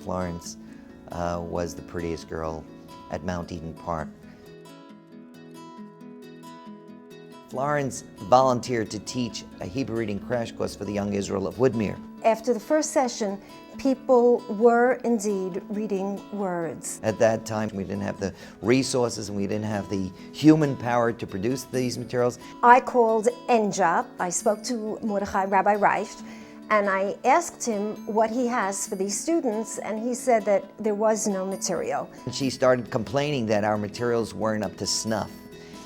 Florence was the prettiest girl at Mount Eden Park. Florence volunteered to teach a Hebrew reading crash course for the young Israel of Woodmere. After the first session, people were indeed reading words. At that time, we didn't have the resources and we didn't have the human power to produce these materials. I called NJOP. I spoke to Mordechai, Rabbi Reich, and I asked him what he has for these students, and he said that there was no material. She started complaining that our materials weren't up to snuff.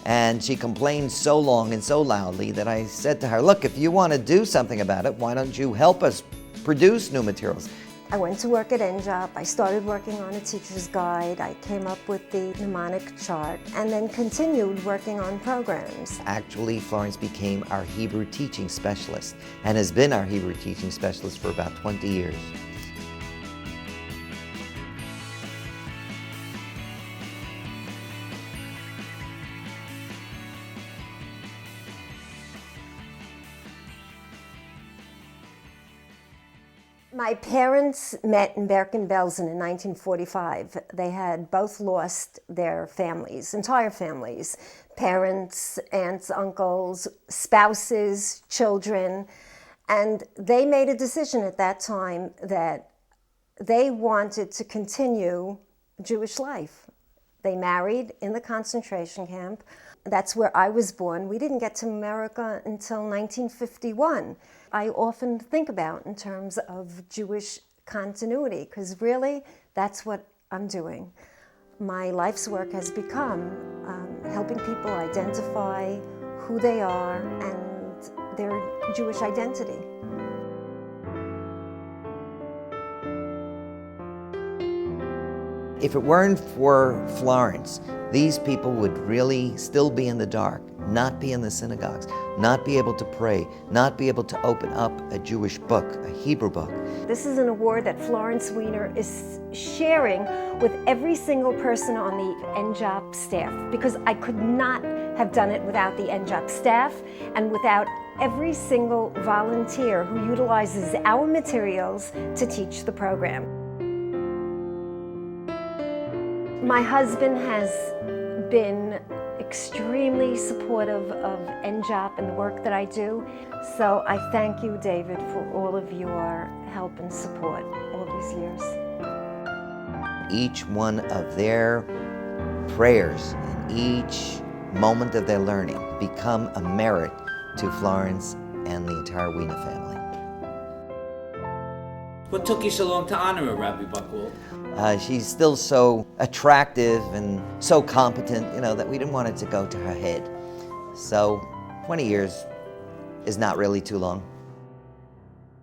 And she complained so long and so loudly that I said to her, look, if you want to do something about it, why don't you help us produce new materials? I went to work at NJOP. I started working on a teacher's guide. I came up with the mnemonic chart and then continued working on programs. Actually, Florence became our Hebrew teaching specialist and has been our Hebrew teaching specialist for about 20 years. My parents met in Bergen-Belsen in 1945. They had both lost their families, entire families, parents, aunts, uncles, spouses, children, and they made a decision at that time that they wanted to continue Jewish life. They married in the concentration camp. That's where I was born. We didn't get to America until 1951. I often think about in terms of Jewish continuity, because really that's what I'm doing. My life's work has become helping people identify who they are and their Jewish identity. If it weren't for Florence, these people would really still be in the dark, not be in the synagogues, not be able to pray, not be able to open up a Jewish book, a Hebrew book. This is an award that Florence Wiener is sharing with every single person on the NJOP staff, because I could not have done it without the NJOP staff and without every single volunteer who utilizes our materials to teach the program. My husband has been extremely supportive of NJOP and the work that I do. So I thank you, David, for all of your help and support all these years. Each one of their prayers and each moment of their learning become a merit to Florence and the entire Wiener family. What took you so long to honor her, Rabbi Buchwald? She's still so attractive and so competent, that we didn't want it to go to her head. So 20 years is not really too long.